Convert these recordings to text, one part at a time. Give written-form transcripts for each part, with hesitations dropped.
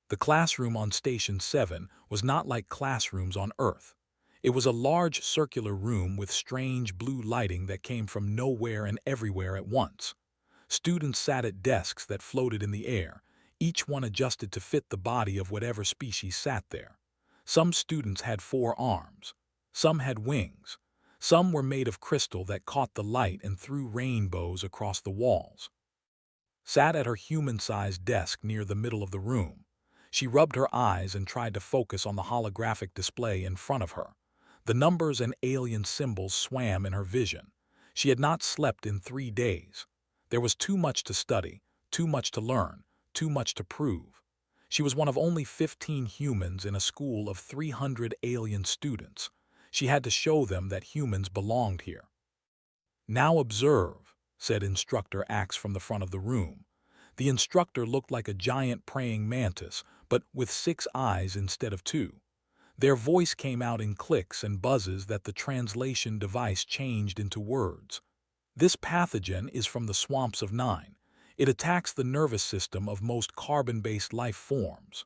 The classroom on Station 7 was not like classrooms on Earth. It was a large circular room with strange blue lighting that came from nowhere and everywhere at once. Students sat at desks that floated in the air, each one adjusted to fit the body of whatever species sat there. Some students had 4 arms. Some had wings. Some were made of crystal that caught the light and threw rainbows across the walls. Sat at her human-sized desk near the middle of the room. She rubbed her eyes and tried to focus on the holographic display in front of her. The numbers and alien symbols swam in her vision. She had not slept in 3 days. There was too much to study, too much to learn, too much to prove. She was one of only 15 humans in a school of 300 alien students. She had to show them that humans belonged here. "Now observe," said Instructor Axe from the front of the room. The instructor looked like a giant praying mantis, but with 6 eyes instead of 2. Their voice came out in clicks and buzzes that the translation device changed into words. "This pathogen is from the swamps of Nine. It attacks the nervous system of most carbon-based life forms."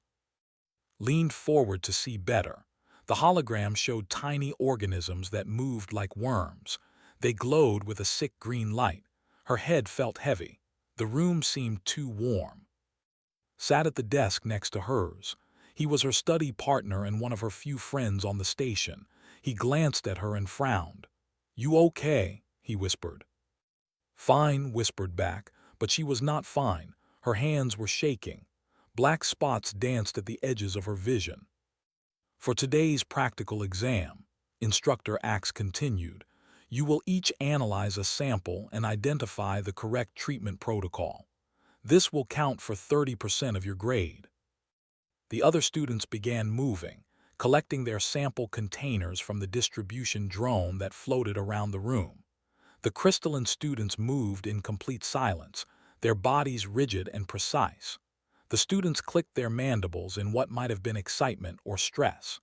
Leaned forward to see better. The hologram showed tiny organisms that moved like worms. They glowed with a sick green light. Her head felt heavy. The room seemed too warm. Sat at the desk next to hers. He was her study partner and one of her few friends on the station. He glanced at her and frowned. "You okay?" he whispered. "Fine," whispered back, but she was not fine. Her hands were shaking. Black spots danced at the edges of her vision. "For today's practical exam," Instructor Axe continued, "you will each analyze a sample and identify the correct treatment protocol. This will count for 30% of your grade." The other students began moving, collecting their sample containers from the distribution drone that floated around the room. The crystalline students moved in complete silence, their bodies rigid and precise. The students clicked their mandibles in what might have been excitement or stress.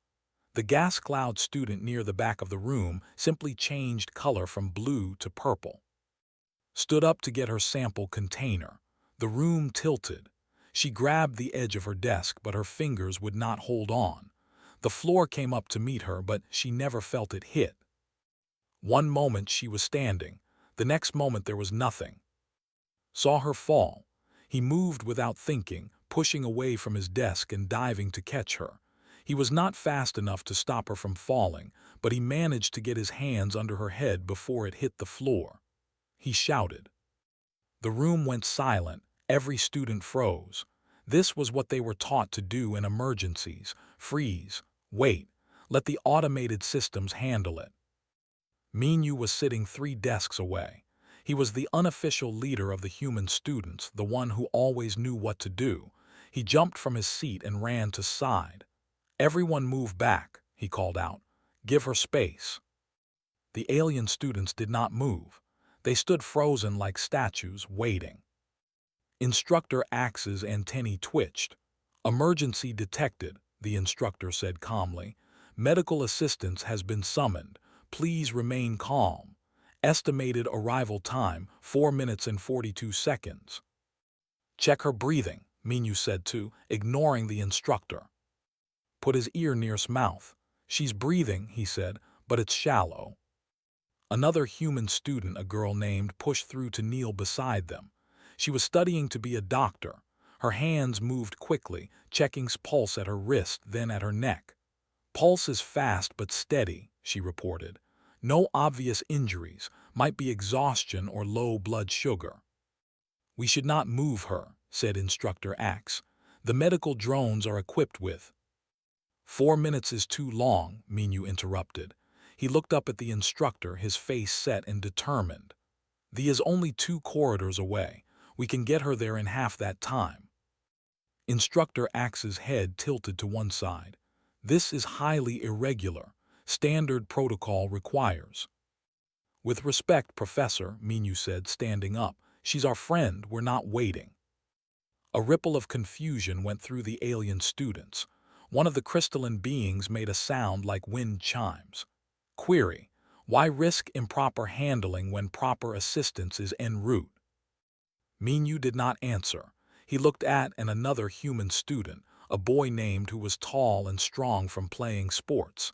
The gas cloud student near the back of the room simply changed color from blue to purple. Stood up to get her sample container. The room tilted. She grabbed the edge of her desk, but her fingers would not hold on. The floor came up to meet her, but she never felt it hit. One moment she was standing. The next moment there was nothing. Saw her fall. He moved without thinking, pushing away from his desk and diving to catch her. He was not fast enough to stop her from falling, but he managed to get his hands under her head before it hit the floor. He shouted. The room went silent. Every student froze. This was what they were taught to do in emergencies. Freeze. Wait. Let the automated systems handle it. Minyu was sitting 3 desks away. He was the unofficial leader of the human students, the one who always knew what to do. He jumped from his seat and ran to side. "Everyone move back," he called out. "Give her space." The alien students did not move. They stood frozen like statues, waiting. Instructor Axe's antennae twitched. "Emergency detected," the instructor said calmly. "Medical assistance has been summoned. Please remain calm. Estimated arrival time, 4 minutes and 42 seconds. "Check her breathing," Minyu said too, ignoring the instructor. Put his ear near his mouth. "She's breathing," he said, "but it's shallow." Another human student, a girl named, pushed through to kneel beside them. She was studying to be a doctor. Her hands moved quickly, checking his pulse at her wrist, then at her neck. "Pulse is fast but steady," she reported. "No obvious injuries, might be exhaustion or low blood sugar." "We should not move her," said Instructor Axe. "The medical drones are equipped with—" "4 minutes is too long," Minyu interrupted. He looked up at the instructor, his face set and determined. "The is only 2 corridors away. We can get her there in half that time." Instructor Axe's head tilted to one side. "This is highly irregular. Standard protocol requires." "With respect, Professor," Minyu said, standing up. "She's our friend. We're not waiting." A ripple of confusion went through the alien students. One of the crystalline beings made a sound like wind chimes. Query: why risk improper handling when proper assistance is en route? Minyu did not answer. He looked at another human student, a boy named who was tall and strong from playing sports.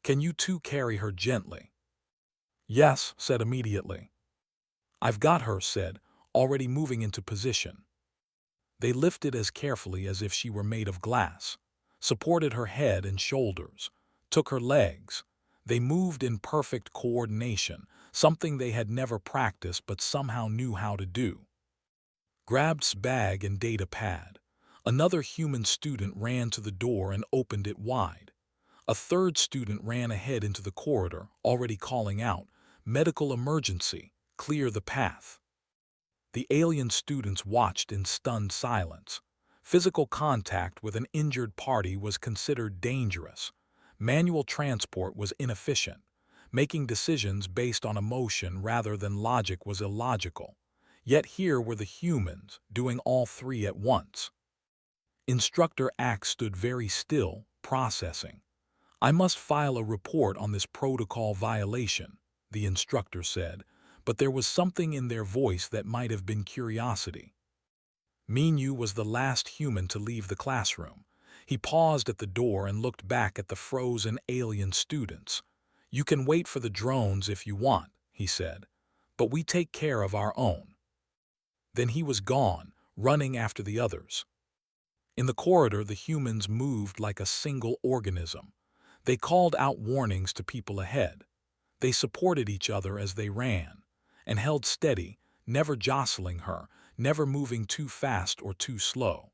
"Can you two carry her gently?" "Yes," said immediately. "I've got her," said, already moving into position. They lifted as carefully as if she were made of glass, supported her head and shoulders, took her legs. They moved in perfect coordination, something they had never practiced but somehow knew how to do. Grabbed's bag and data pad. Another human student ran to the door and opened it wide. A third student ran ahead into the corridor, already calling out, "Medical emergency, clear the path." The alien students watched in stunned silence. Physical contact with an injured party was considered dangerous. Manual transport was inefficient. Making decisions based on emotion rather than logic was illogical. Yet here were the humans, doing all three at once. Instructor Axe stood very still, processing. "I must file a report on this protocol violation," the instructor said, but there was something in their voice that might have been curiosity. Minyu was the last human to leave the classroom. He paused at the door and looked back at the frozen alien students. "You can wait for the drones if you want," he said, "but we take care of our own." Then he was gone, running after the others. In the corridor, the humans moved like a single organism. They called out warnings to people ahead. They supported each other as they ran, and held steady, never jostling her, never moving too fast or too slow.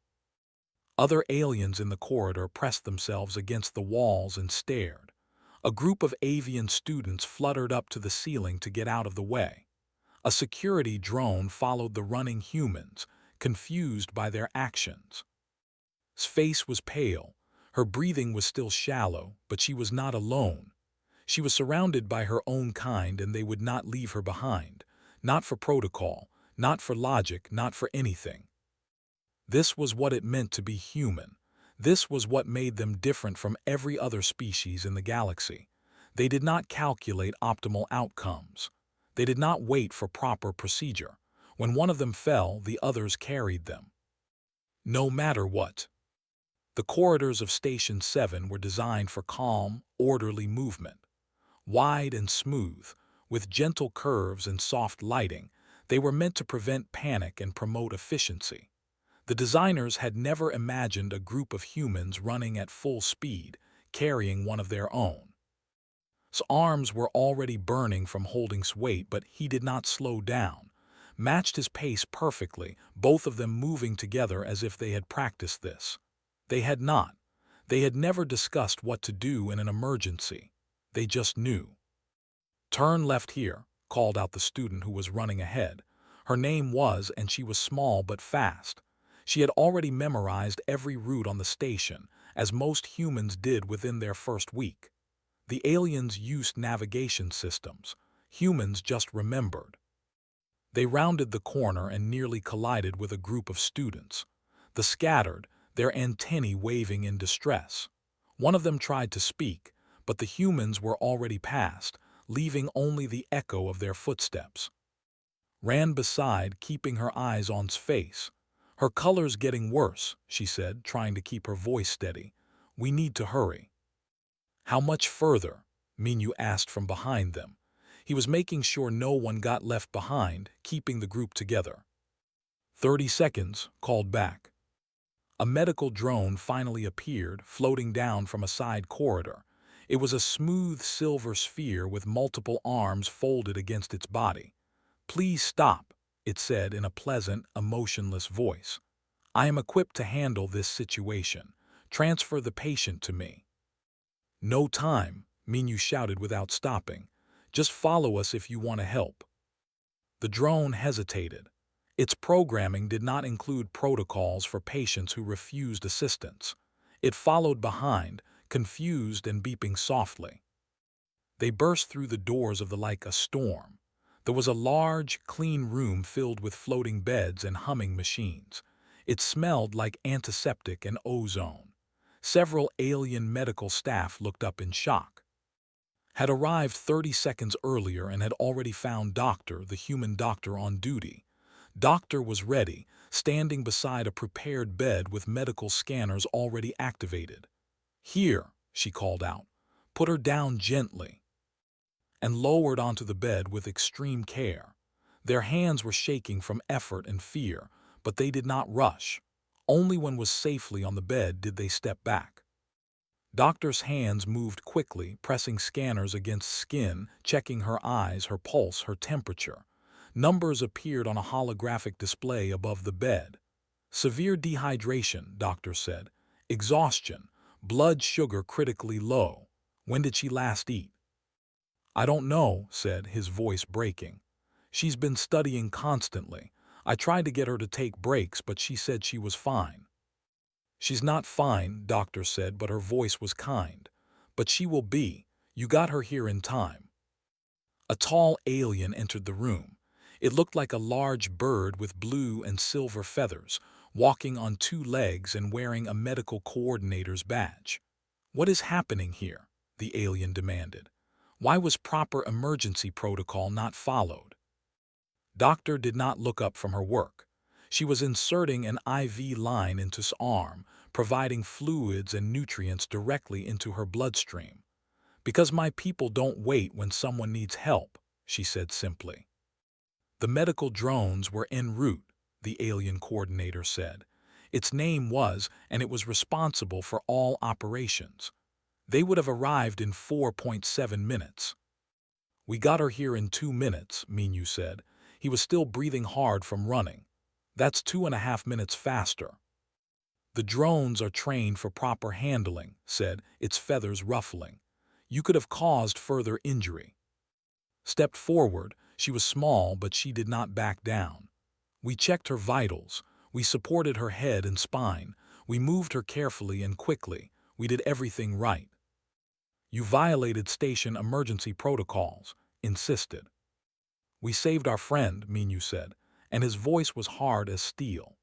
Other aliens in the corridor pressed themselves against the walls and stared. A group of avian students fluttered up to the ceiling to get out of the way. A security drone followed the running humans, confused by their actions. His face was pale. Her breathing was still shallow, but she was not alone. She was surrounded by her own kind, and they would not leave her behind. Not for protocol, not for logic, not for anything. This was what it meant to be human. This was what made them different from every other species in the galaxy. They did not calculate optimal outcomes. They did not wait for proper procedure. When one of them fell, the others carried them. No matter what. The corridors of Station 7 were designed for calm, orderly movement. Wide and smooth, with gentle curves and soft lighting, they were meant to prevent panic and promote efficiency. The designers had never imagined a group of humans running at full speed, carrying one of their own. His arms were already burning from holding his weight, but he did not slow down, matched his pace perfectly, both of them moving together as if they had practiced this. They had not. They had never discussed what to do in an emergency. They just knew. "Turn left here," called out the student who was running ahead. Her name was, and she was small but fast. She had already memorized every route on the station, as most humans did within their first week. The aliens used navigation systems. Humans just remembered. They rounded the corner and nearly collided with a group of students. They scattered, their antennae waving in distress. One of them tried to speak, but the humans were already past, leaving only the echo of their footsteps. Ran beside, keeping her eyes on his face. "Her color's getting worse," she said, trying to keep her voice steady. "We need to hurry." "How much further?" Minyu asked from behind them. He was making sure no one got left behind, keeping the group together. 30 seconds, called back. A medical drone finally appeared, floating down from a side corridor. It was a smooth silver sphere with multiple arms folded against its body. "Please stop," it said in a pleasant, emotionless voice. "I am equipped to handle this situation. Transfer the patient to me." "No time," Minyu shouted without stopping. "Just follow us if you want to help." The drone hesitated. Its programming did not include protocols for patients who refused assistance. It followed behind, confused and beeping softly. They burst through the doors of the like a storm. There was a large, clean room filled with floating beds and humming machines. It smelled like antiseptic and ozone. Several alien medical staff looked up in shock. Had arrived 30 seconds earlier and had already found Doctor, the human doctor on duty. Doctor was ready, standing beside a prepared bed with medical scanners already activated. "Here," she called out. "Put her down gently," and lowered onto the bed with extreme care. Their hands were shaking from effort and fear, but they did not rush. Only when was safely on the bed did they step back. Doctor's hands moved quickly, pressing scanners against skin, checking her eyes, her pulse, her temperature. Numbers appeared on a holographic display above the bed. "Severe dehydration," doctor said. "Exhaustion. Blood sugar critically low. When did she last eat?" "I don't know," said, his voice breaking. "She's been studying constantly. I tried to get her to take breaks, but she said she was fine." "She's not fine," doctor said, but her voice was kind. "But she will be. You got her here in time." A tall alien entered the room. It looked like a large bird with blue and silver feathers, walking on two legs and wearing a medical coordinator's badge. "What is happening here?" the alien demanded. "Why was proper emergency protocol not followed?" Doctor did not look up from her work. She was inserting an IV line into his arm, providing fluids and nutrients directly into her bloodstream. "Because my people don't wait when someone needs help," she said simply. "The medical drones were en route," the alien coordinator said. "Its name was, and it was responsible for all operations. They would have arrived in 4.7 minutes. "We got her here in 2 minutes," Minu said. He was still breathing hard from running. "That's 2.5 minutes faster." "The drones are trained for proper handling," said, its feathers ruffling. "You could have caused further injury." Stepped forward. She was small, but she did not back down. "We checked her vitals. We supported her head and spine. We moved her carefully and quickly. We did everything right." "You violated station emergency protocols," insisted. "We saved our friend," Minu said, and his voice was hard as steel.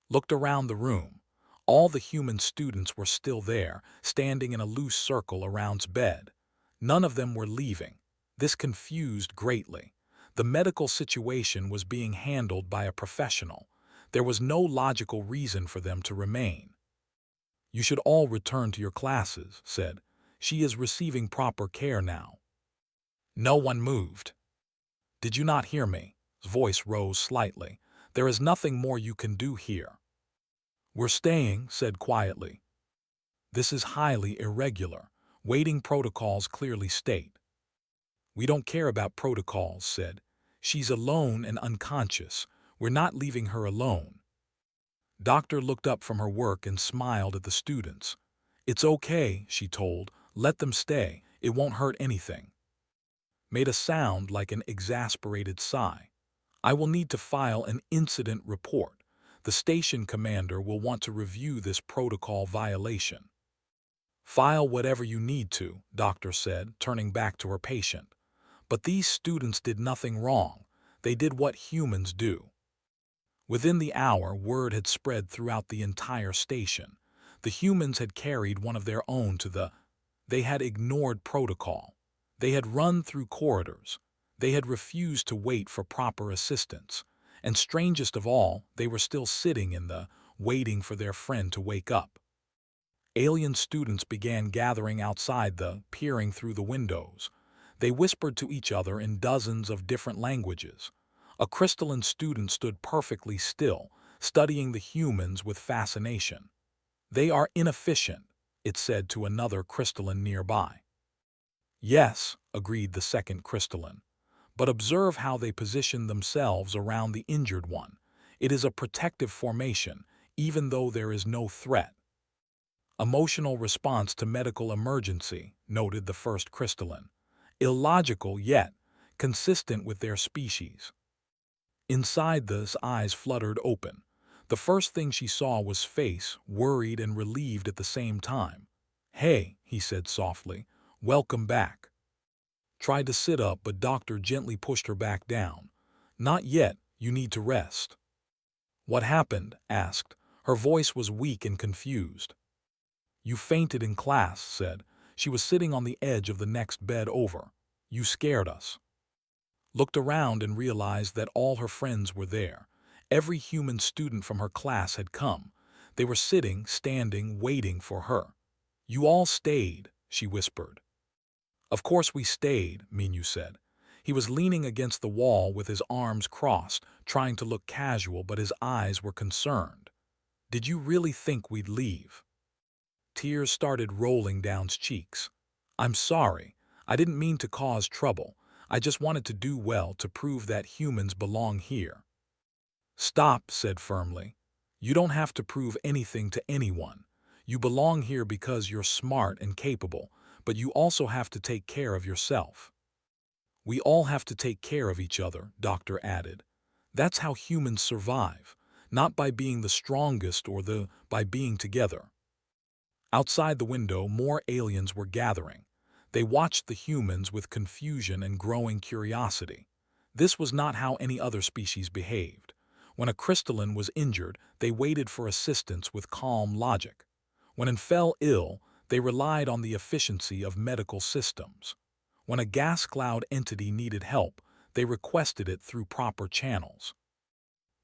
Looked around the room. All the human students were still there, standing in a loose circle around's bed. None of them were leaving. This confused greatly. The medical situation was being handled by a professional. There was no logical reason for them to remain. "You should all return to your classes," said. "She is receiving proper care now." No one moved. "Did you not hear me?" His voice rose slightly. "There is nothing more you can do here." "We're staying," said quietly. "This is highly irregular. Waiting protocols clearly state." "We don't care about protocols," said. "She's alone and unconscious. We're not leaving her alone." Doctor looked up from her work and smiled at the students. "It's okay," she told. "Let them stay. It won't hurt anything." Made a sound like an exasperated sigh. "I will need to file an incident report. The station commander will want to review this protocol violation." "File whatever you need to," doctor said, turning back to her patient. "But these students did nothing wrong. They did what humans do." Within the hour, word had spread throughout the entire station. The humans had carried one of their own to the... They had ignored protocol. They had run through corridors. They had refused to wait for proper assistance. And strangest of all, they were still sitting in the... waiting for their friend to wake up. Alien students began gathering outside the... peering through the windows. They whispered to each other in dozens of different languages. A crystalline student stood perfectly still, studying the humans with fascination. "They are inefficient," it said to another crystalline nearby. "Yes," agreed the second crystalline. "But observe how they position themselves around the injured one. It is a protective formation, even though there is no threat." "Emotional response to medical emergency," noted the first crystalline. "Illogical yet consistent with their species." Inside those eyes fluttered open. The first thing she saw was face, worried and relieved at the same time. "Hey," he said softly, "welcome back." Tried to sit up, but doctor gently pushed her back down. "Not yet, you need to rest." "What happened?" asked. Her voice was weak and confused. "You fainted in class," said. She was sitting on the edge of the next bed over. "You scared us." Looked around and realized that all her friends were there. Every human student from her class had come. They were sitting, standing, waiting for her. "You all stayed," she whispered. "Of course we stayed," Minyu said. He was leaning against the wall with his arms crossed, trying to look casual, but his eyes were concerned. "Did you really think we'd leave?" Tears started rolling down his cheeks. "I'm sorry. I didn't mean to cause trouble. I just wanted to do well to prove that humans belong here." "Stop," said firmly. "You don't have to prove anything to anyone. You belong here because you're smart and capable, but you also have to take care of yourself." "We all have to take care of each other," Doctor added. "That's how humans survive, not by being the strongest by being together." Outside the window, more aliens were gathering. They watched the humans with confusion and growing curiosity. This was not how any other species behaved. When a crystalline was injured, they waited for assistance with calm logic. When it fell ill, they relied on the efficiency of medical systems. When a gas cloud entity needed help, they requested it through proper channels.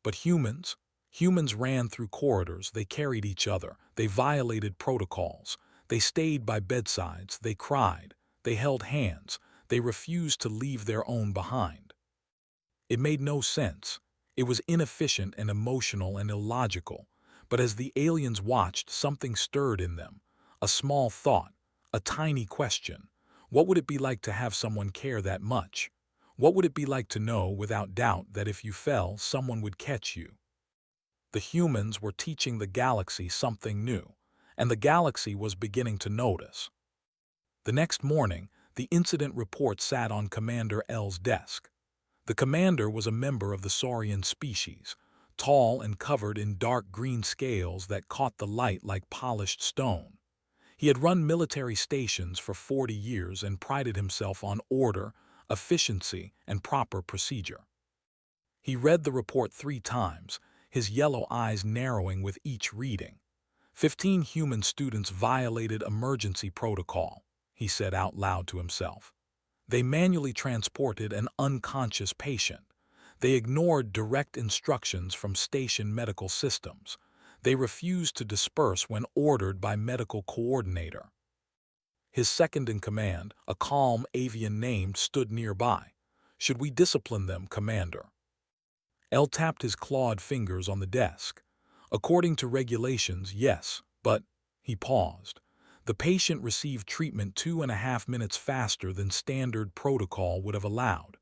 But humans ran through corridors, they carried each other, they violated protocols, they stayed by bedsides, they cried, they held hands, they refused to leave their own behind. It made no sense. It was inefficient and emotional and illogical. But as the aliens watched, something stirred in them. A small thought, a tiny question. What would it be like to have someone care that much? What would it be like to know without doubt that if you fell, someone would catch you? The humans were teaching the galaxy something new, and the galaxy was beginning to notice. The next morning, the incident report sat on Commander L's desk. The commander was a member of the saurian species, tall and covered in dark green scales that caught the light like polished stone. He had run military stations for 40 years and prided himself on order, efficiency, and proper procedure. He read the report 3 times, his yellow eyes narrowing with each reading. 15 human students violated emergency protocol, he said out loud to himself. They manually transported an unconscious patient. They ignored direct instructions from station medical systems. They refused to disperse when ordered by medical coordinator. His second-in-command, a calm avian named, stood nearby. "Should we discipline them, Commander?" L tapped his clawed fingers on the desk. "According to regulations, yes, but—" He paused. "The patient received treatment 2.5 minutes faster than standard protocol would have allowed."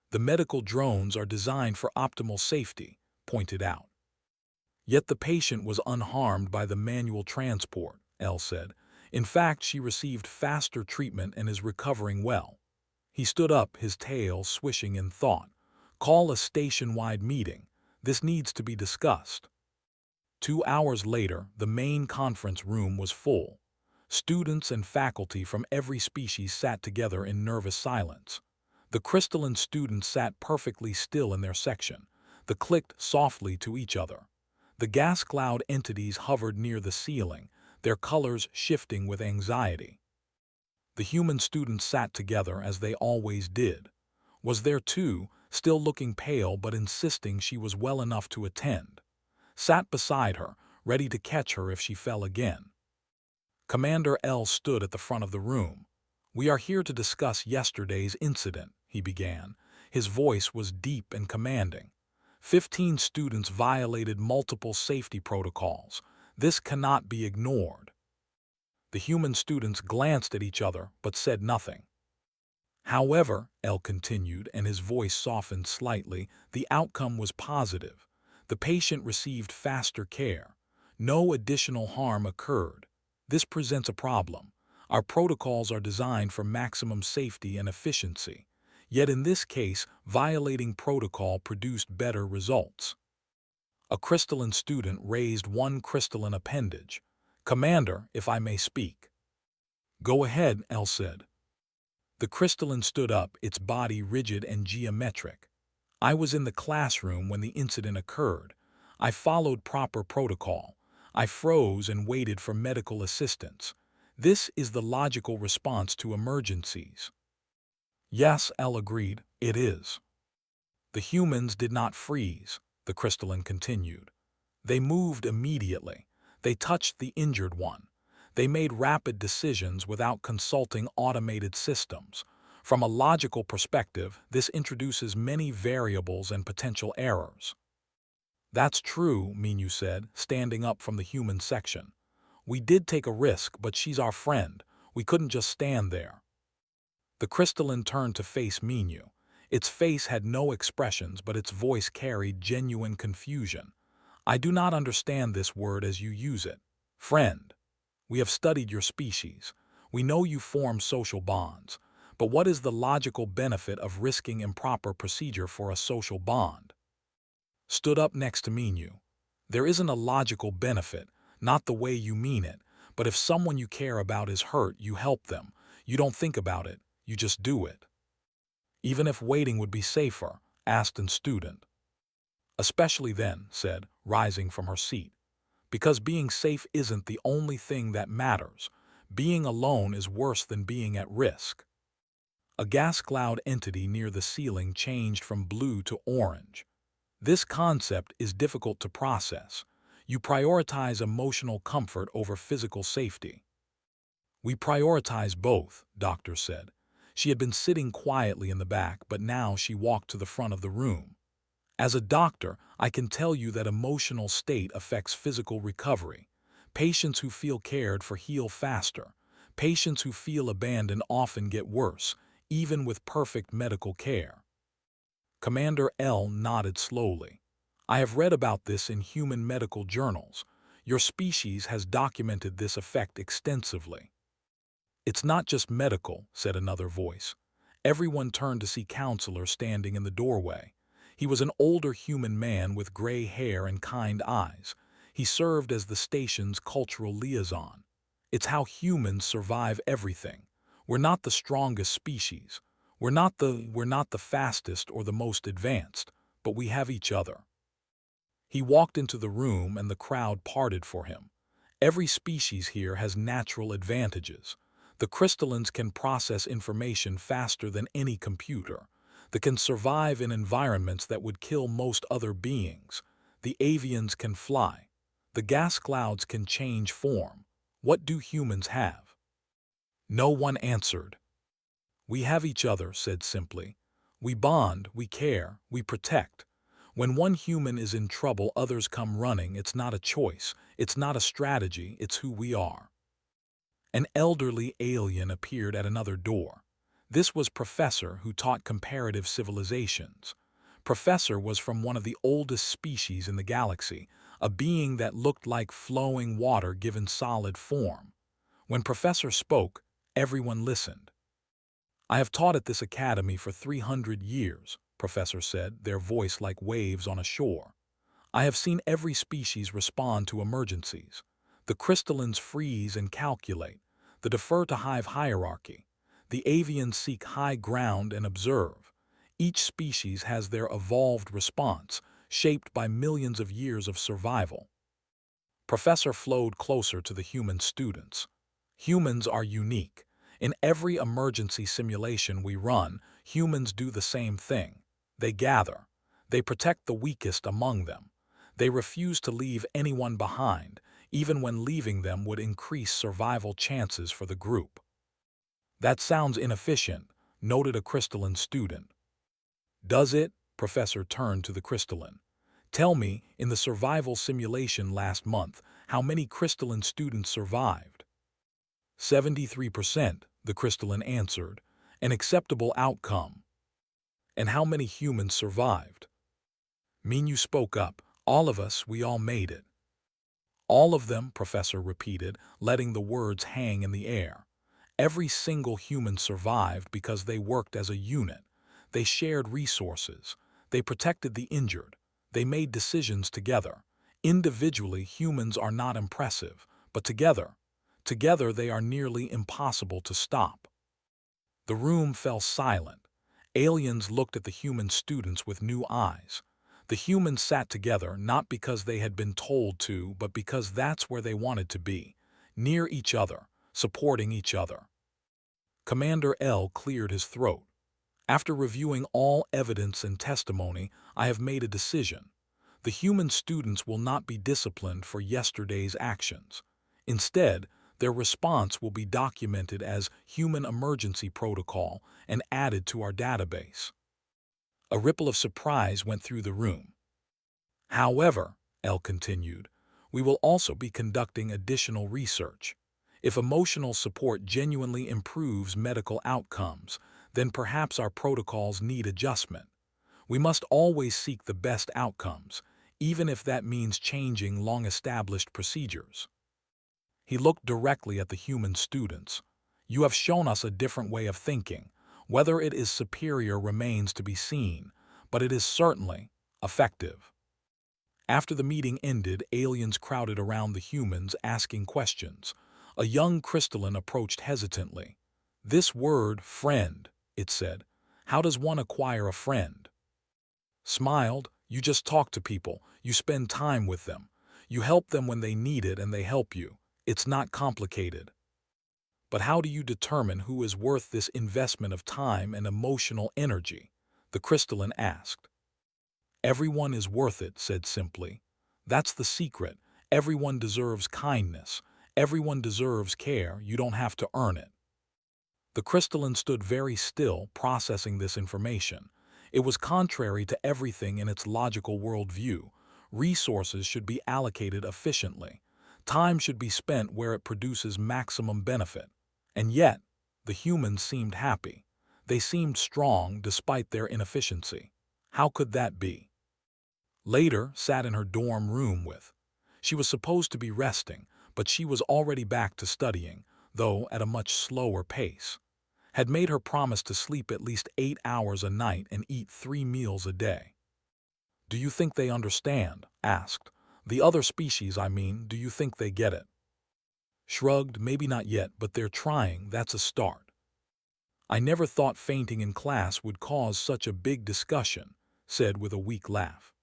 "The medical drones are designed for optimal safety," pointed out. "Yet the patient was unharmed by the manual transport," L said. "In fact, she received faster treatment and is recovering well." He stood up, his tail swishing in thought. "Call a station-wide meeting. This needs to be discussed." 2 hours later, the main conference room was full. Students and faculty from every species sat together in nervous silence. The crystalline students sat perfectly still in their section. They clicked softly to each other. The gas cloud entities hovered near the ceiling, their colors shifting with anxiety. The human students sat together as they always did. Was there too, still looking pale but insisting she was well enough to attend. Sat beside her, ready to catch her if she fell again. Commander L stood at the front of the room. "We are here to discuss yesterday's incident," he began. His voice was deep and commanding. 15 students violated multiple safety protocols. This cannot be ignored." The human students glanced at each other but said nothing. "However," L continued, and his voice softened slightly, "the outcome was positive. The patient received faster care. No additional harm occurred. This presents a problem. Our protocols are designed for maximum safety and efficiency. Yet in this case, violating protocol produced better results." A crystalline student raised one crystalline appendage. "Commander, if I may speak." "Go ahead," L said. The crystalline stood up, its body rigid and geometric. "I was in the classroom when the incident occurred. I followed proper protocol. I froze and waited for medical assistance. This is the logical response to emergencies." "Yes," L agreed, "it is." The humans did not freeze. the crystalline continued. They moved immediately. They touched the injured one. They made rapid decisions without consulting automated systems. From a logical perspective, this introduces many variables and potential errors. That's true, Minyu said, standing up from the human section. We did take a risk, but she's our friend. We couldn't just stand there. The crystalline turned to face Minyu. Its face had no expressions, but its voice carried genuine confusion. I do not understand this word as you use it. Friend. We have studied your species. We know you form social bonds. But what is the logical benefit of risking improper procedure for a social bond? Stood up next to Minyu. There isn't a logical benefit, not the way you mean it, but if someone you care about is hurt, you help them. You don't think about it, you just do it. Even if waiting would be safer, asked an student. Especially then, said, rising from her seat. Because being safe isn't the only thing that matters. Being alone is worse than being at risk. A gas cloud entity near the ceiling changed from blue to orange. This concept is difficult to process. You prioritize emotional comfort over physical safety. We prioritize both, Doctor said. She had been sitting quietly in the back, but now she walked to the front of the room. As a doctor, I can tell you that emotional state affects physical recovery. Patients who feel cared for heal faster. Patients who feel abandoned often get worse, even with perfect medical care. Commander L nodded slowly. I have read about this in human medical journals. Your species has documented this effect extensively. It's not just medical, said another voice. Everyone turned to see Counselor standing in the doorway. He was an older human man with gray hair and kind eyes. He served as the station's cultural liaison. It's how humans survive everything. We're not the strongest species. We're not the fastest or the most advanced, but we have each other. He walked into the room and the crowd parted for him. Every species here has natural advantages. The crystallines can process information faster than any computer. They can survive in environments that would kill most other beings. The avians can fly. The gas clouds can change form. What do humans have? No one answered. We have each other, said simply. We bond, we care, we protect. When one human is in trouble, others come running. It's not a choice. It's not a strategy. It's who we are. An elderly alien appeared at another door. This was Professor, who taught comparative civilizations. Professor was from one of the oldest species in the galaxy, a being that looked like flowing water given solid form. When Professor spoke, everyone listened. I have taught at this academy for 300 years, Professor said, their voice like waves on a shore. I have seen every species respond to emergencies. The crystallines freeze and calculate. They defer to hive hierarchy. The avians seek high ground and observe. Each species has their evolved response, shaped by millions of years of survival. Professor flowed closer to the human students. Humans are unique. In every emergency simulation we run, humans do the same thing. They gather. They protect the weakest among them. They refuse to leave anyone behind, even when leaving them would increase survival chances for the group. That sounds inefficient, noted a crystalline student. Does it? Professor turned to the crystalline. Tell me, in the survival simulation last month, how many crystalline students survived? 73%, the crystalline answered. An acceptable outcome. And how many humans survived? Minyu spoke up. All of us, we all made it. All of them, Professor repeated, letting the words hang in the air. Every single human survived because they worked as a unit. They shared resources. They protected the injured. They made decisions together. Individually, humans are not impressive, but together they are nearly impossible to stop. The room fell silent. Aliens looked at the human students with new eyes. The humans sat together not because they had been told to, but because that's where they wanted to be, near each other, supporting each other. Commander L cleared his throat. After reviewing all evidence and testimony, I have made a decision. The human students will not be disciplined for yesterday's actions. Instead, their response will be documented as human emergency protocol and added to our database. A ripple of surprise went through the room. However, Elle continued, we will also be conducting additional research. If emotional support genuinely improves medical outcomes, then perhaps our protocols need adjustment. We must always seek the best outcomes, even if that means changing long-established procedures. He looked directly at the human students. You have shown us a different way of thinking. Whether it is superior remains to be seen, but it is certainly effective. After the meeting ended, aliens crowded around the humans asking questions. A young crystalline approached hesitantly. This word, friend, it said. How does one acquire a friend? Smiled, you just talk to people, you spend time with them. You help them when they need it and they help you. It's not complicated. But how do you determine who is worth this investment of time and emotional energy? The crystalline asked. Everyone is worth it, said simply. That's the secret. Everyone deserves kindness. Everyone deserves care. You don't have to earn it. The crystalline stood very still, processing this information. It was contrary to everything in its logical worldview. Resources should be allocated efficiently. Time should be spent where it produces maximum benefit. And yet, the humans seemed happy. They seemed strong despite their inefficiency. How could that be? Later, sat in her dorm room with. She was supposed to be resting, but she was already back to studying, though at a much slower pace. Had made her promise to sleep at least 8 hours a night and eat 3 meals a day. Do you think they understand? Asked. The other species, I mean, do you think they get it? Shrugged, maybe not yet, but they're trying, that's a start. I never thought fainting in class would cause such a big discussion, said with a weak laugh.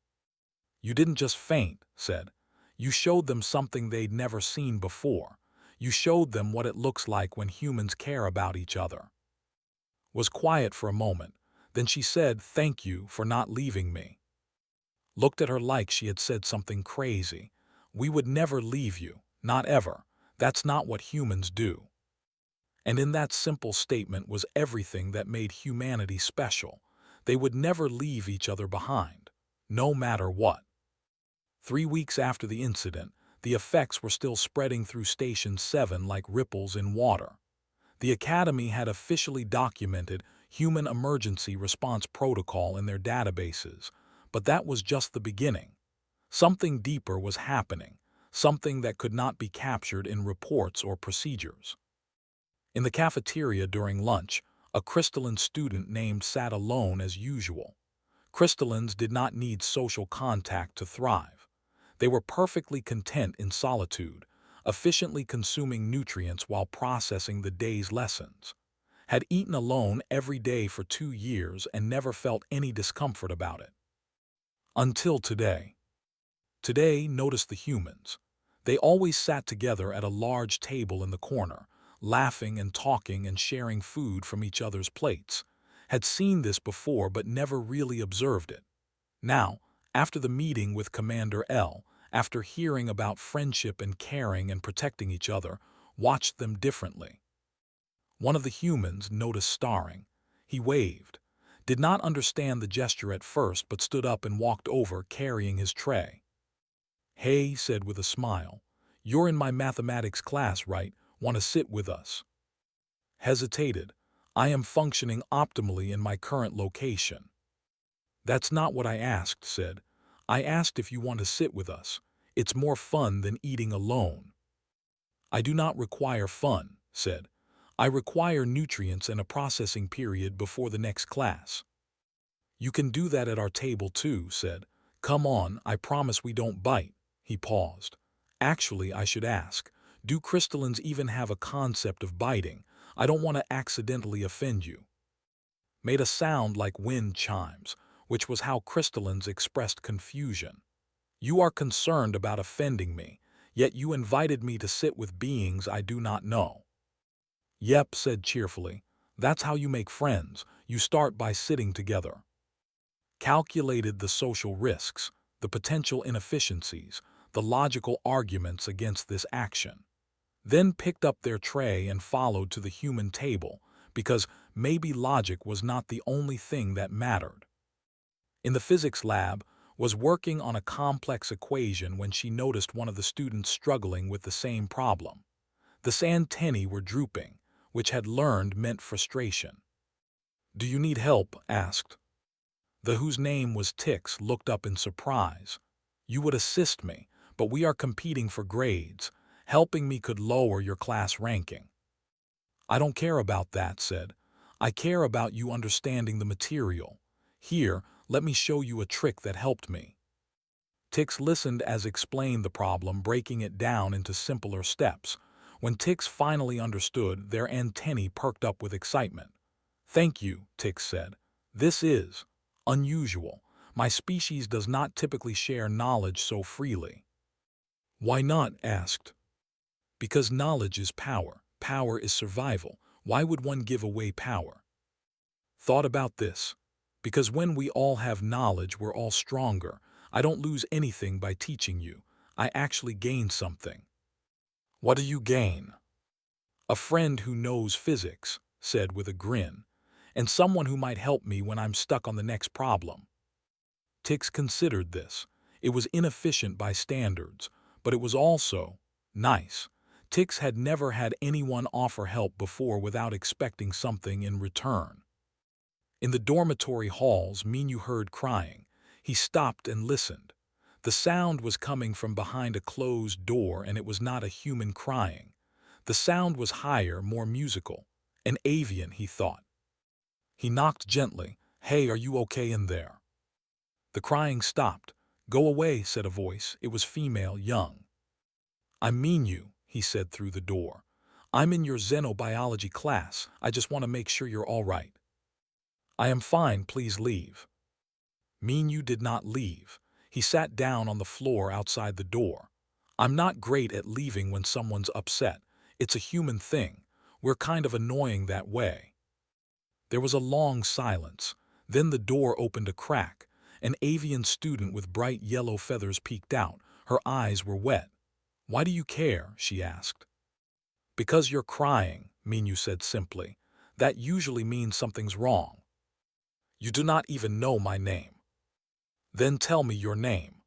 You didn't just faint, said. You showed them something they'd never seen before. You showed them what it looks like when humans care about each other. Was quiet for a moment, then she said, thank you for not leaving me. Looked at her like she had said something crazy. We would never leave you, not ever. That's not what humans do. And in that simple statement was everything that made humanity special. They would never leave each other behind, no matter what. 3 weeks after the incident, the effects were still spreading through Station 7 like ripples in water. The Academy had officially documented Human Emergency Response Protocol in their databases, but that was just the beginning. Something deeper was happening, something that could not be captured in reports or procedures. In the cafeteria during lunch, a crystalline student named sat alone as usual. Crystallines did not need social contact to thrive. They were perfectly content in solitude, efficiently consuming nutrients while processing the day's lessons. Had eaten alone every day for 2 years and never felt any discomfort about it. Until today. Today, noticed the humans. They always sat together at a large table in the corner, laughing and talking and sharing food from each other's plates. Had seen this before but never really observed it. Now, after the meeting with Commander L, after hearing about friendship and caring and protecting each other, watched them differently. One of the humans noticed staring. He waved. Did not understand the gesture at first but stood up and walked over carrying his tray. Hey, said with a smile. You're in my mathematics class, right? Want to sit with us? Hesitated. I am functioning optimally in my current location. That's not what I asked, said. I asked if you want to sit with us. It's more fun than eating alone. I do not require fun, said. I require nutrients and a processing period before the next class. You can do that at our table too, said. Come on, I promise we don't bite. He paused. Actually, I should ask, do crystallines even have a concept of biting? I don't want to accidentally offend you. Made a sound like wind chimes, which was how crystallines expressed confusion. You are concerned about offending me, yet you invited me to sit with beings I do not know. Yep, said cheerfully. That's how you make friends. You start by sitting together. Calculated the social risks. the potential inefficiencies, the logical arguments against this action. Then picked up their tray and followed to the human table, because maybe logic was not the only thing that mattered. In the physics lab, was working on a complex equation when she noticed one of the students struggling with the same problem. The antennae were drooping, which had learned meant frustration. "Do you need help?" asked. The whose name was Tix looked up in surprise. "You would assist me, but we are competing for grades. Helping me could lower your class ranking." "I don't care about that," said. "I care about you understanding the material. Here, let me show you a trick that helped me." Tix listened as explained the problem, breaking it down into simpler steps. When Tix finally understood, their antennae perked up with excitement. "Thank you," Tix said. "This is unusual. My species does not typically share knowledge so freely." "Why not?" asked. "Because knowledge is power. Power is survival. Why would one give away power?" "Thought about this. Because when we all have knowledge, we're all stronger. I don't lose anything by teaching you. I actually gain something." "What do you gain?" "A friend who knows physics," said with a grin, "and someone who might help me when I'm stuck on the next problem." Tix considered this. It was inefficient by standards, but it was also nice. Tix had never had anyone offer help before without expecting something in return. In the dormitory halls, Minu heard crying. He stopped and listened. The sound was coming from behind a closed door, and it was not a human crying. The sound was higher, more musical. An avian, he thought. He knocked gently. "Hey, are you okay in there?" The crying stopped. "Go away," said a voice. It was female, young. "I mean you," he said through the door. "I'm in your xenobiology class. I just want to make sure you're all right." "I am fine, please leave." Minu did not leave. He sat down on the floor outside the door. "I'm not great at leaving when someone's upset. It's a human thing. We're kind of annoying that way." There was a long silence. Then the door opened a crack. An avian student with bright yellow feathers peeked out. Her eyes were wet. "Why do you care?" she asked. "Because you're crying," Minu said simply. "That usually means something's wrong." "You do not even know my name." "Then tell me your name."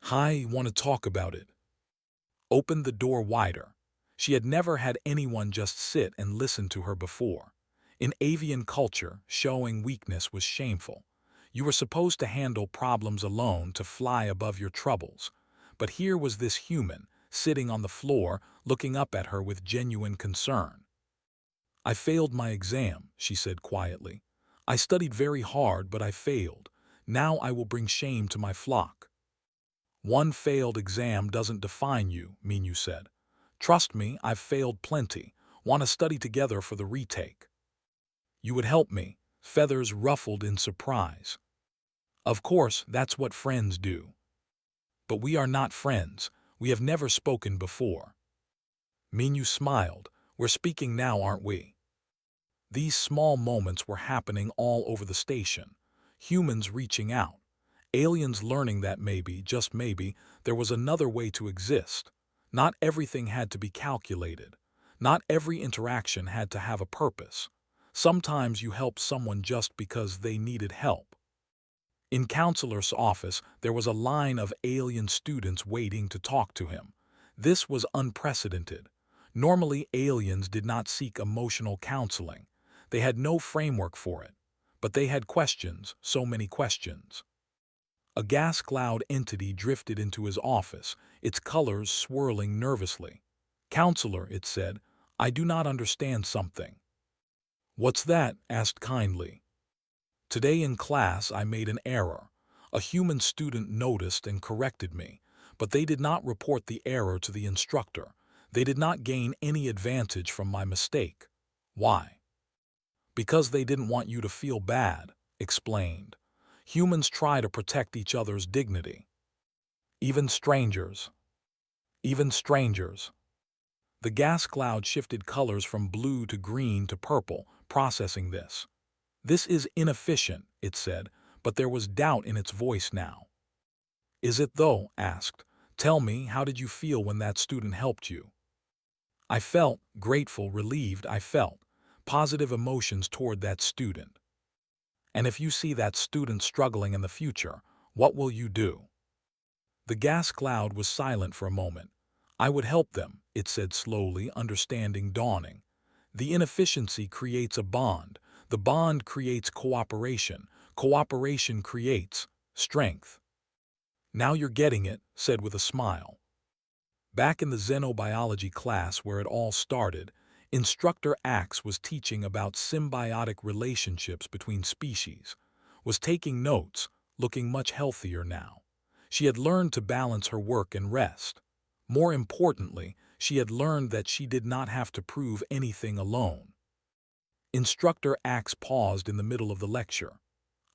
"Hi, want to talk about it." Opened the door wider. She had never had anyone just sit and listen to her before. In avian culture, showing weakness was shameful. You were supposed to handle problems alone, to fly above your troubles. But here was this human, sitting on the floor, looking up at her with genuine concern. "I failed my exam," she said quietly. "I studied very hard, but I failed. Now I will bring shame to my flock." "One failed exam doesn't define you," Minu said. "Trust me, I've failed plenty. Want to study together for the retake?" "You would help me?" Feathers ruffled in surprise. "Of course, that's what friends do." "But we are not friends. We have never spoken before." Minu smiled. "We're speaking now, aren't we?" These small moments were happening all over the station. Humans reaching out. Aliens learning that maybe, just maybe, there was another way to exist. Not everything had to be calculated. Not every interaction had to have a purpose. Sometimes you help someone just because they needed help. In Counselor's office, there was a line of alien students waiting to talk to him. This was unprecedented. Normally, aliens did not seek emotional counseling. They had no framework for it. But they had questions, so many questions. A gas cloud entity drifted into his office, its colors swirling nervously. "Counselor," it said, "I do not understand something." "What's that?" asked kindly. "Today in class I made an error. A human student noticed and corrected me, but they did not report the error to the instructor. They did not gain any advantage from my mistake." "Why?" "Because they didn't want you to feel bad," explained. "Humans try to protect each other's dignity. Even strangers. Even strangers." The gas cloud shifted colors from blue to green to purple, processing this. "This is inefficient," it said, but there was doubt in its voice now. "Is it though?" asked. "Tell me, how did you feel when that student helped you?" "I felt grateful, relieved. I felt positive emotions toward that student." "And if you see that student struggling in the future, what will you do?" The gas cloud was silent for a moment. "I would help them," it said slowly, understanding dawning. "The inefficiency creates a bond. The bond creates cooperation. Cooperation creates strength." "Now you're getting it," said with a smile. Back in the xenobiology class where it all started, Instructor Axe was teaching about symbiotic relationships between species, was taking notes, looking much healthier now. She had learned to balance her work and rest. More importantly, she had learned that she did not have to prove anything alone. Instructor Axe paused in the middle of the lecture.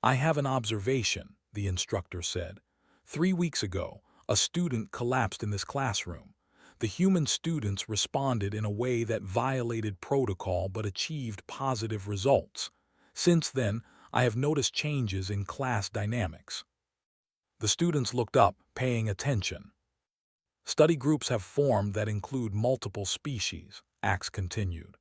"I have an observation," the instructor said. "3 weeks ago, a student collapsed in this classroom. The human students responded in a way that violated protocol but achieved positive results. Since then, I have noticed changes in class dynamics." The students looked up, paying attention. "Study groups have formed that include multiple species," Axe continued.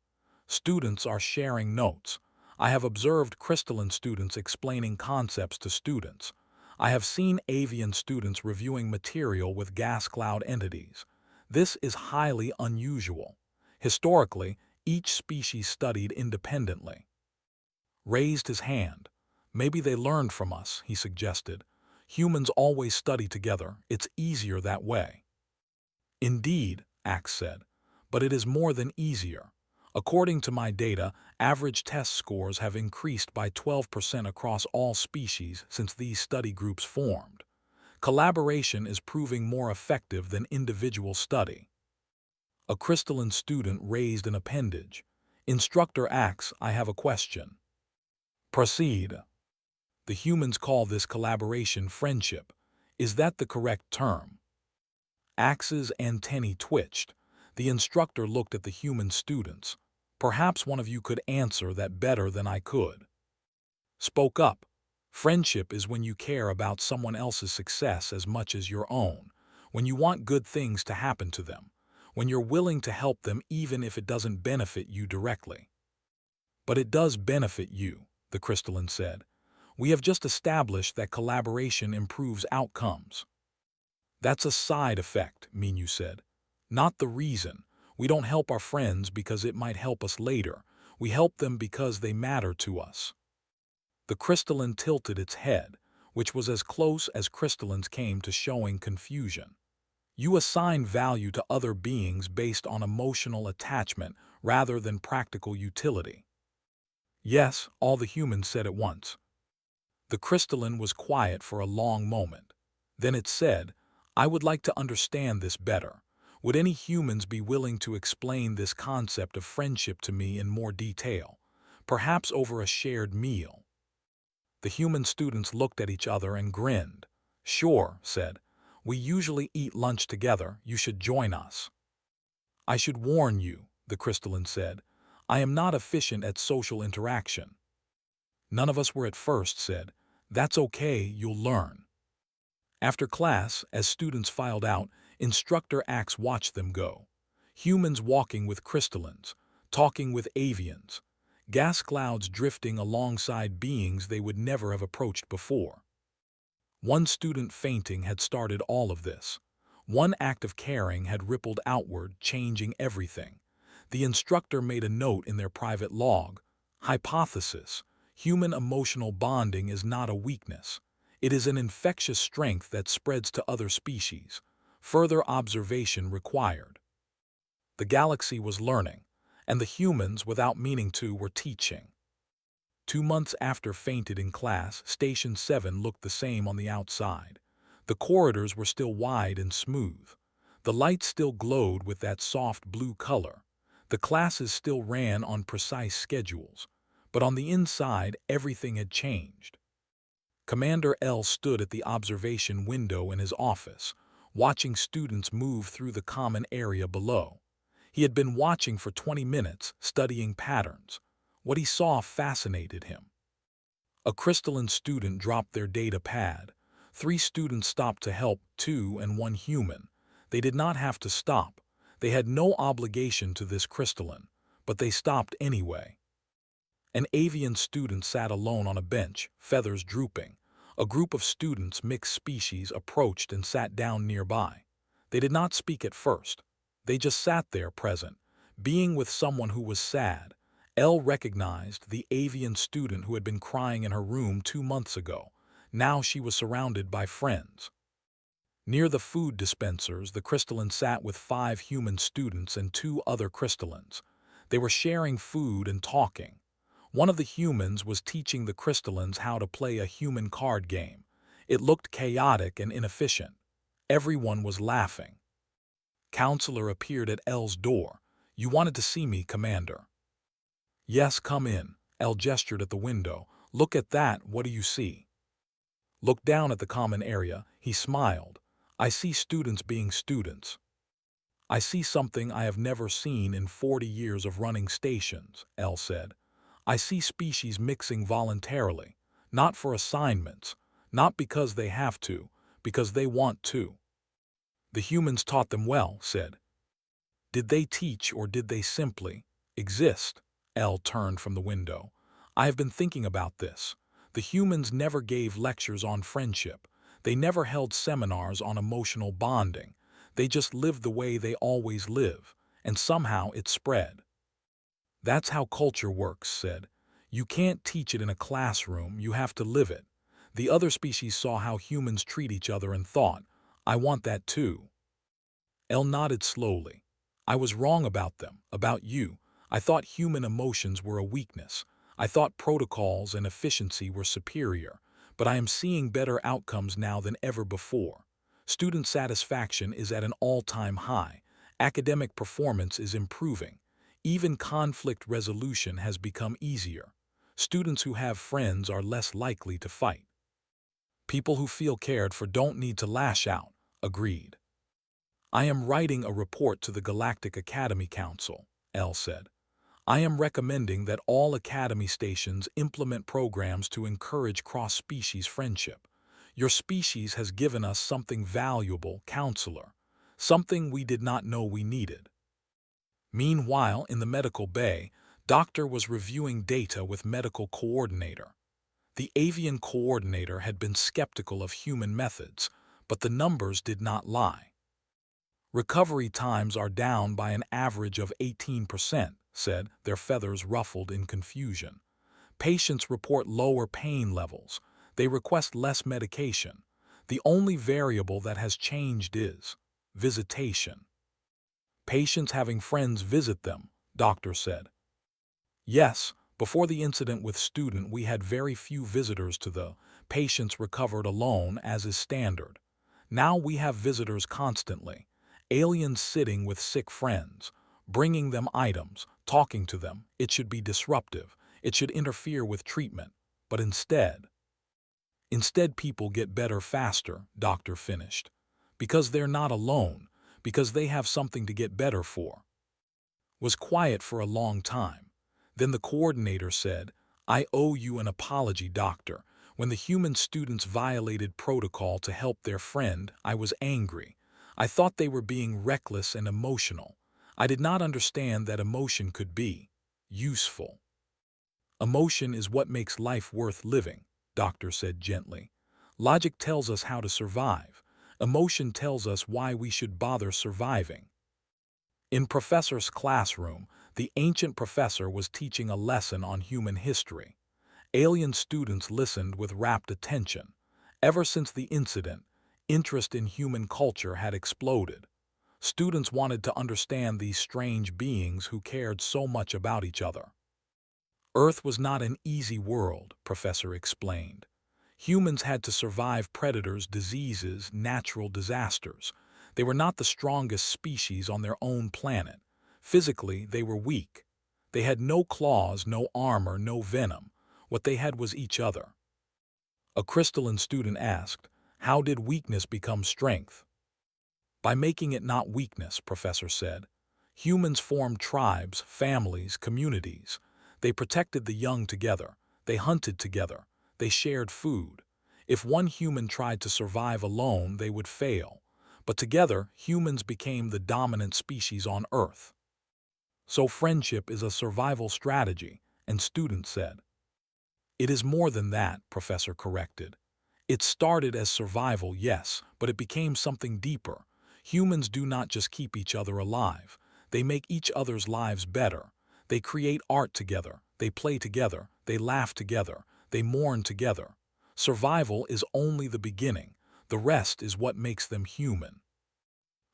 "Students are sharing notes. I have observed crystalline students explaining concepts to students. I have seen avian students reviewing material with gas cloud entities. This is highly unusual. Historically, each species studied independently." Raised his hand. "Maybe they learned from us," he suggested. "Humans always study together. It's easier that way." "Indeed," Axe said, "but it is more than easier. According to my data, average test scores have increased by 12% across all species since these study groups formed. Collaboration is proving more effective than individual study." A crystalline student raised an appendage. "Instructor Axe, I have a question." "Proceed." "The humans call this collaboration friendship. Is that the correct term?" Axe's antennae twitched. The instructor looked at the human students. "Perhaps one of you could answer that better than I could." Spoke up. "Friendship is when you care about someone else's success as much as your own, when you want good things to happen to them, when you're willing to help them even if it doesn't benefit you directly." "But it does benefit you," the crystalline said. "We have just established that collaboration improves outcomes." "That's a side effect," Minyu said. "Not the reason. We don't help our friends because it might help us later. We help them because they matter to us." The crystalline tilted its head, which was as close as crystallines came to showing confusion. "You assign value to other beings based on emotional attachment rather than practical utility." "Yes," all the humans said at once. The crystalline was quiet for a long moment. Then it said, "I would like to understand this better. Would any humans be willing to explain this concept of friendship to me in more detail? Perhaps over a shared meal?" The human students looked at each other and grinned. "Sure," said. "We usually eat lunch together. You should join us." "I should warn you," the crystalline said. "I am not efficient at social interaction." None of us were at first, said. "That's okay, you'll learn." After class, as students filed out, Instructor Axe watched them go. Humans walking with crystallines, talking with avians, gas clouds drifting alongside beings they would never have approached before. One student fainting had started all of this. One act of caring had rippled outward, changing everything. The instructor made a note in their private log. Hypothesis: human emotional bonding is not a weakness. It is an infectious strength that spreads to other species. Further observation required. The galaxy was learning, and the humans, without meaning to, were teaching. 2 months after fainted in class, Station 7 looked the same on the outside. The corridors were still wide and smooth. The lights still glowed with that soft blue color. The classes still ran on precise schedules. But on the inside, everything had changed. Commander L stood at the observation window in his office, watching students move through the common area below. He had been watching for 20 minutes, studying patterns. What he saw fascinated him. A crystalline student dropped their data pad. 3 students stopped to help, 2 and 1 human. They did not have to stop. They had no obligation to this crystalline, but they stopped anyway. An avian student sat alone on a bench, feathers drooping. A group of students, mixed species, approached and sat down nearby. They did not speak at first. They just sat there present, being with someone who was sad. Elle recognized the avian student who had been crying in her room 2 months ago. Now she was surrounded by friends. Near the food dispensers, the crystalline sat with 5 human students and 2 other crystallines. They were sharing food and talking. One of the humans was teaching the crystallines how to play a human card game. It looked chaotic and inefficient. Everyone was laughing. Counselor appeared at Elle's door. "You wanted to see me, Commander." "Yes, come in." Elle gestured at the window. "Look at that, what do you see?" Looked down at the common area. He smiled. "I see students being students. I see something I have never seen in 40 years of running stations," Elle said. "I see species mixing voluntarily, not for assignments, not because they have to, because they want to." "The humans taught them well," said. "Did they teach or did they simply exist?" Elle turned from the window. "I have been thinking about this. The humans never gave lectures on friendship. They never held seminars on emotional bonding. They just lived the way they always live, and somehow it spread." "That's how culture works," said. "You can't teach it in a classroom, you have to live it." The other species saw how humans treat each other and thought, "I want that too." Elle nodded slowly. "I was wrong about them, about you. I thought human emotions were a weakness. I thought protocols and efficiency were superior, but I am seeing better outcomes now than ever before. Student satisfaction is at an all-time high. Academic performance is improving. Even conflict resolution has become easier. Students who have friends are less likely to fight. People who feel cared for don't need to lash out." Agreed. "I am writing a report to the Galactic Academy Council," Elle said. "I am recommending that all Academy stations implement programs to encourage cross-species friendship. Your species has given us something valuable, Counselor, something we did not know we needed." Meanwhile, in the medical bay, Doctor was reviewing data with medical coordinator. The avian coordinator had been skeptical of human methods, but the numbers did not lie. "Recovery times are down by an average of 18%, said, their feathers ruffled in confusion. "Patients report lower pain levels. They request less medication. The only variable that has changed is visitation." "Patients having friends visit them," Doctor said. "Yes, before the incident with student we had very few visitors to the patients recovered alone as is standard. Now we have visitors constantly. Aliens sitting with sick friends, bringing them items, talking to them. It should be disruptive. It should interfere with treatment. But instead people get better faster," Doctor finished. "Because they're not alone, because they have something to get better for." Was quiet for a long time. Then the coordinator said, "I owe you an apology, Doctor. When the human students violated protocol to help their friend, I was angry. I thought they were being reckless and emotional. I did not understand that emotion could be useful." "Emotion is what makes life worth living," Doctor said gently. "Logic tells us how to survive. Emotion tells us why we should bother surviving." In Professor's classroom, the ancient professor was teaching a lesson on human history. Alien students listened with rapt attention. Ever since the incident, interest in human culture had exploded. Students wanted to understand these strange beings who cared so much about each other. "Earth was not an easy world," Professor explained. "Humans had to survive predators, diseases, natural disasters. They were not the strongest species on their own planet. Physically, they were weak. They had no claws, no armor, no venom. What they had was each other." A crystalline student asked, "How did weakness become strength?" "By making it not weakness," Professor said. "Humans formed tribes, families, communities. They protected the young together. They hunted together. They shared food. If one human tried to survive alone, they would fail. But together, humans became the dominant species on Earth. So friendship is a survival strategy, and students said. It is more than that, Professor corrected. It started as survival, yes, but it became something deeper. Humans do not just keep each other alive. They make each other's lives better. They create art together. They play together. They laugh together. They mourn together. Survival is only the beginning. The rest is what makes them human.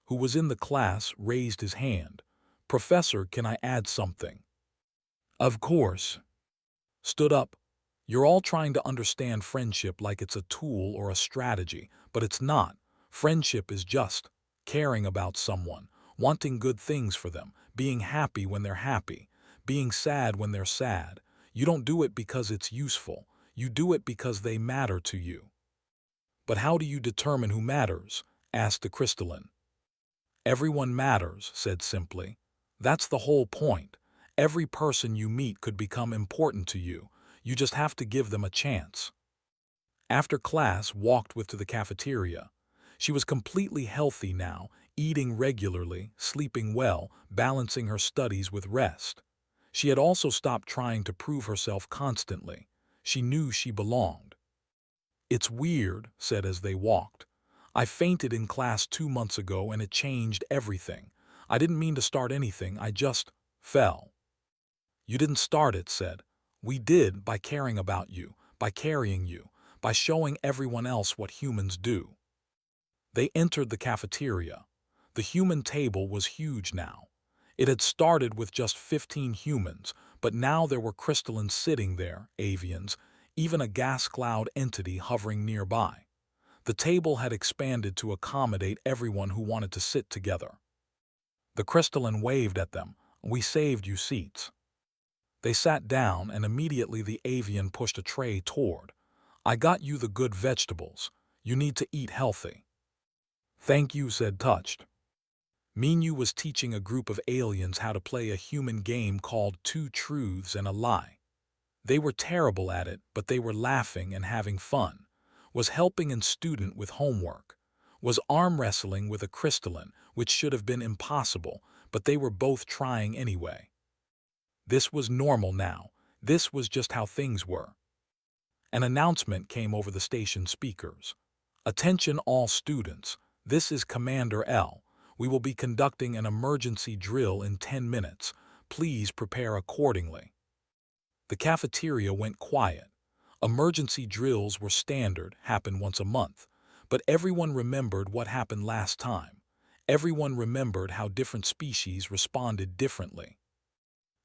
Who was in the class raised his hand. Professor, can I add something? Of course. Stood up. You're all trying to understand friendship like it's a tool or a strategy, but it's not. Friendship is just caring about someone, wanting good things for them, being happy when they're happy, being sad when they're sad. You don't do it because it's useful. You do it because they matter to you. But how do you determine who matters? Asked the crystalline. Everyone matters, said simply. That's the whole point. Every person you meet could become important to you. You just have to give them a chance. After class, walked with to the cafeteria. She was completely healthy now, eating regularly, sleeping well, balancing her studies with rest. She had also stopped trying to prove herself constantly. She knew she belonged. It's weird, said as they walked. I fainted in class 2 months ago and it changed everything. I didn't mean to start anything, I just fell. You didn't start it, said. We did by caring about you, by carrying you, by showing everyone else what humans do. They entered the cafeteria. The human table was huge now. It had started with just 15 humans, but now there were crystallines sitting there, avians, even a gas cloud entity hovering nearby. The table had expanded to accommodate everyone who wanted to sit together. The crystalline waved at them. We saved you seats. They sat down, and immediately the avian pushed a tray toward. I got you the good vegetables. You need to eat healthy. Thank you, said touched. Minu was teaching a group of aliens how to play a human game called Two Truths and a Lie. They were terrible at it, but they were laughing and having fun. Was helping a student with homework. Was arm wrestling with a crystalline, which should have been impossible, but they were both trying anyway. This was normal now. This was just how things were. An announcement came over the station speakers. Attention all students. This is Commander L. We will be conducting an emergency drill in 10 minutes. Please prepare accordingly. The cafeteria went quiet. Emergency drills were standard, happened once a month. But everyone remembered what happened last time. Everyone remembered how different species responded differently.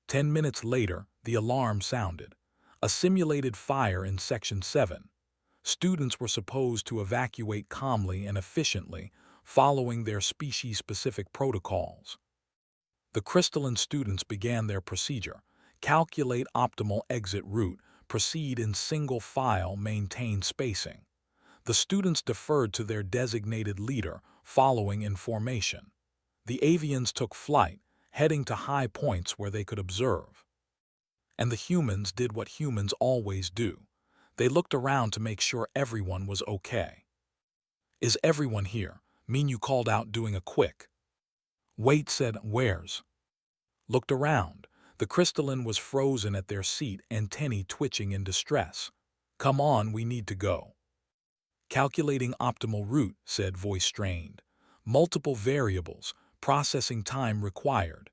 10 minutes later, the alarm sounded. A simulated fire in Section 7. Students were supposed to evacuate calmly and efficiently, following their species-specific protocols. The crystalline students began their procedure. Calculate optimal exit route, proceed in single file, maintain spacing. The students deferred to their designated leader, following in formation. The avians took flight, heading to high points where they could observe. And the humans did what humans always do. They looked around to make sure everyone was okay. Is everyone here? Minu called out, doing a quick. Wait, said, where's? Looked around. The crystalline was frozen at their seat, antennae twitching in distress. Come on, we need to go. Calculating optimal route, said, voice strained. Multiple variables, processing time required.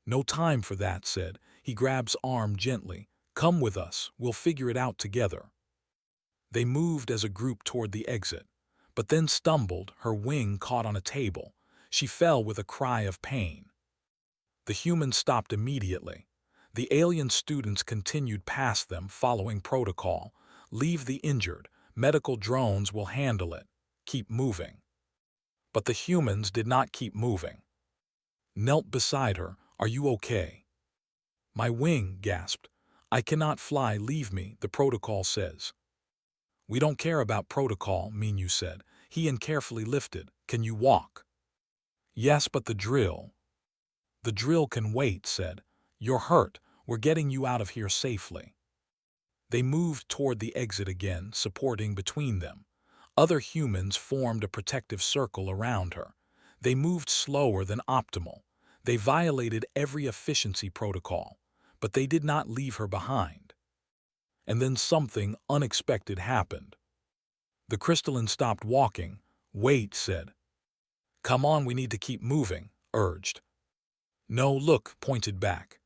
No time for that, said. He grabs arm gently. Come with us, we'll figure it out together. They moved as a group toward the exit, but then stumbled, her wing caught on a table. She fell with a cry of pain. The humans stopped immediately. The alien students continued past them, following protocol. Leave the injured. Medical drones will handle it. Keep moving. But the humans did not keep moving. Knelt beside her. Are you okay? My wing, gasped. I cannot fly, leave me, the protocol says. We don't care about protocol, Minu said. He and carefully lifted. Can you walk? Yes, but the drill. The drill can wait, said. You're hurt. We're getting you out of here safely. They moved toward the exit again, supporting between them. Other humans formed a protective circle around her. They moved slower than optimal. They violated every efficiency protocol, but they did not leave her behind. And then something unexpected happened. The crystalline stopped walking. "Wait," said. "Come on, we need to keep moving," urged. "No, look," pointed back.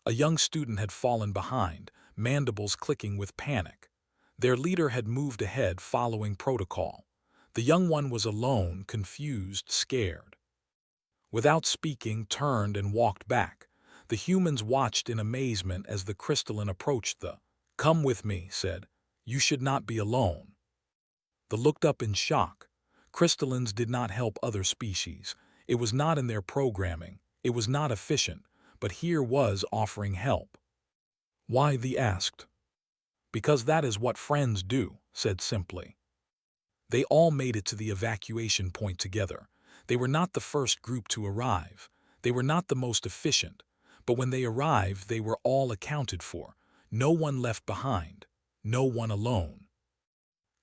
A young student had fallen behind, mandibles clicking with panic. Their leader had moved ahead following protocol. The young one was alone, confused, scared. Without speaking, turned and walked back. The humans watched in amazement as the crystalline approached the "Come with me," said. "You should not be alone." They looked up in shock. Crystallines did not help other species. It was not in their programming. It was not efficient, but here was offering help. "Why?" they asked. "Because that is what friends do," said simply. They all made it to the evacuation point together. They were not the first group to arrive. They were not the most efficient. But when they arrived, they were all accounted for. No one left behind. No one alone.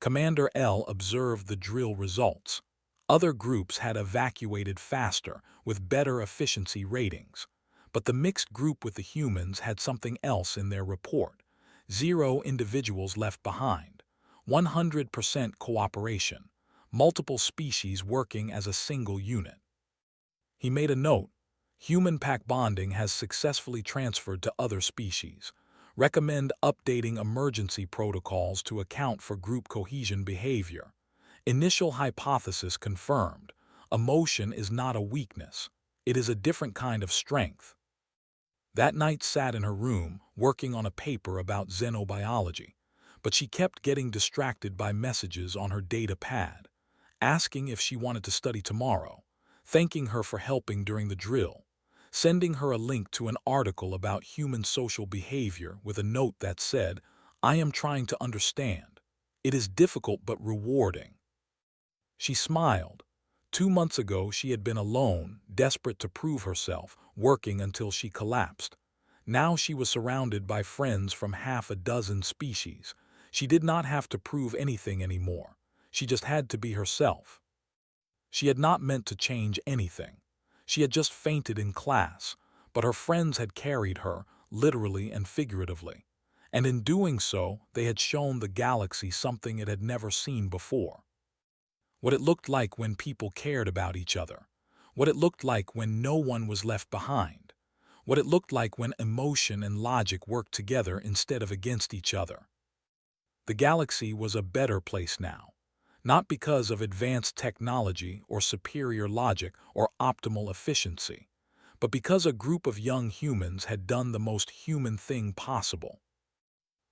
Commander L observed the drill results. Other groups had evacuated faster, with better efficiency ratings. But the mixed group with the humans had something else in their report. 0 individuals left behind. 100% cooperation. Multiple species working as a single unit. He made a note. Human-pack bonding has successfully transferred to other species. Recommend updating emergency protocols to account for group cohesion behavior. Initial hypothesis confirmed. Emotion is not a weakness. It is a different kind of strength. That night sat in her room, working on a paper about xenobiology. But she kept getting distracted by messages on her data pad, asking if she wanted to study tomorrow, thanking her for helping during the drill, sending her a link to an article about human social behavior with a note that said, "I am trying to understand. It is difficult but rewarding." She smiled. 2 months ago she had been alone, desperate to prove herself, working until she collapsed. Now she was surrounded by friends from half a dozen species. She did not have to prove anything anymore. She just had to be herself. She had not meant to change anything. She had just fainted in class, but her friends had carried her, literally and figuratively. And in doing so, they had shown the galaxy something it had never seen before. What it looked like when people cared about each other. What it looked like when no one was left behind. What it looked like when emotion and logic worked together instead of against each other. The galaxy was a better place now. Not because of advanced technology or superior logic or optimal efficiency, but because a group of young humans had done the most human thing possible.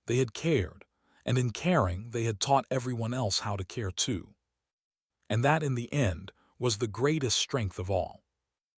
They had cared, and in caring they had taught everyone else how to care too. And that, in the end, was the greatest strength of all.